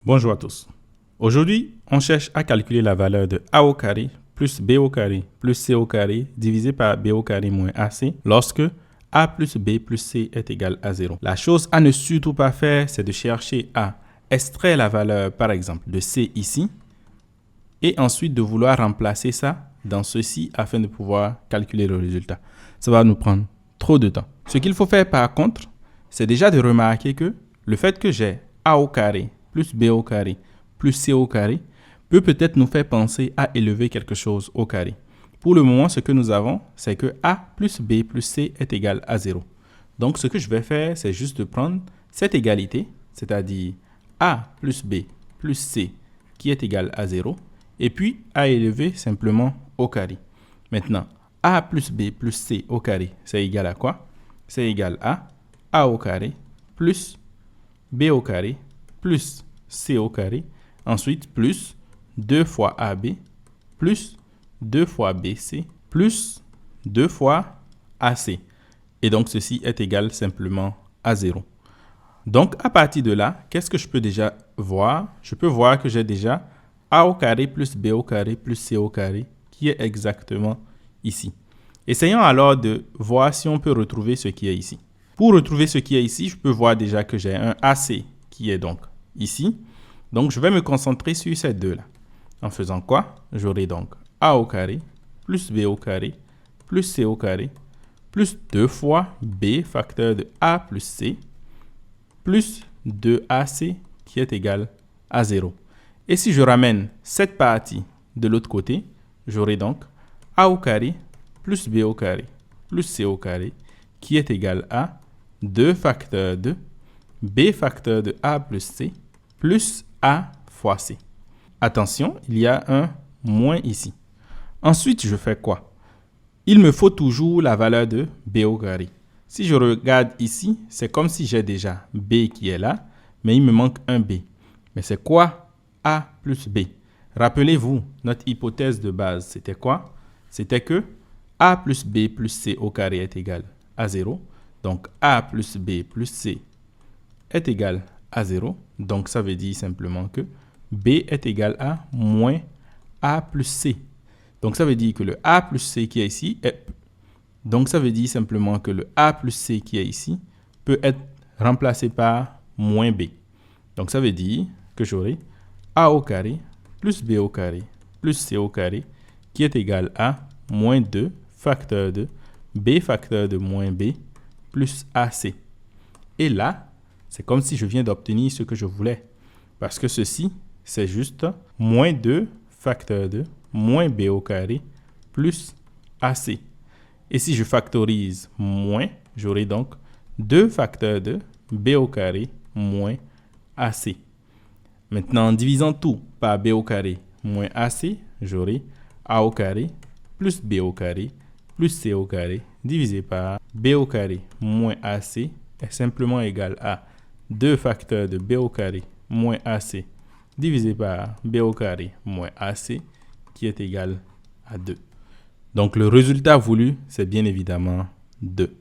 Bonjour à tous. Aujourd'hui, on cherche à calculer la valeur de a au carré plus b au carré plus c au carré divisé par b au carré moins ac lorsque a plus b plus c est égal à 0. La chose à ne surtout pas faire, c'est de chercher à extraire la valeur, par exemple, de c ici et ensuite de vouloir remplacer ça dans ceci afin de pouvoir calculer le résultat. Ça va nous prendre trop de temps. Ce qu'il faut faire par contre, c'est déjà de remarquer que le fait que j'ai a au carré plus b au carré plus c au carré peut-être nous faire penser à élever quelque chose au carré. Pour le moment, ce que nous avons, c'est que a plus b plus c est égal à 0. Donc, ce que je vais faire, c'est juste de prendre cette égalité, c'est-à-dire a plus b plus c qui est égal à 0, et puis à élever simplement au carré. Maintenant, a plus b plus c au carré, c'est égal à quoi? C'est égal à a au carré plus b au carré plus c au carré, ensuite plus 2 fois ab plus 2 fois bc plus 2 fois ac. Et donc, ceci est égal simplement à 0. Donc, à partir de là, qu'est-ce que je peux déjà voir? Je peux voir que j'ai déjà a au carré plus b au carré plus c au carré qui est exactement ici. Essayons alors de voir si on peut retrouver ce qui est ici. Pour retrouver ce qui est ici, je peux voir déjà que j'ai un ac qui est donc ici. Donc, je vais me concentrer sur ces deux-là. En faisant quoi? J'aurai donc a au carré plus b au carré plus c au carré plus 2 fois b facteur de a plus c plus 2ac qui est égal à 0. Et si je ramène cette partie de l'autre côté, j'aurai donc a au carré plus b au carré plus c au carré qui est égal à 2 facteur de b facteur de a plus c plus a fois c. Attention, il y a un moins ici. Ensuite, je fais quoi? Il me faut toujours la valeur de b au carré. Si je regarde ici, c'est comme si j'ai déjà b qui est là, mais il me manque un b. Mais c'est quoi a plus b? Rappelez-vous, notre hypothèse de base, c'était quoi? C'était que a plus b plus c au carré est égal à 0. Donc, a plus b plus c est égal à 0. Donc, ça veut dire simplement que b est égal à moins a plus c. Donc, ça veut dire que le a plus c qui est ici est... Donc, ça veut dire simplement que le a plus c qui est ici peut être remplacé par moins b. Donc, ça veut dire que j'aurai a au carré plus b au carré plus c au carré qui est égal à moins 2 facteur de b facteur de moins b plus ac. Et là, c'est comme si je viens d'obtenir ce que je voulais. Parce que ceci, c'est juste moins 2 facteur de moins b au carré plus ac. Et si je factorise moins, j'aurai donc 2 facteurs de b au carré moins ac. Maintenant, en divisant tout par b au carré moins ac, j'aurai a au carré plus b au carré plus c au carré divisé par b au carré moins ac est simplement égal à 2 facteurs de b au carré moins ac divisé par b au carré moins ac qui est égal à 2. Donc, le résultat voulu, c'est bien évidemment 2.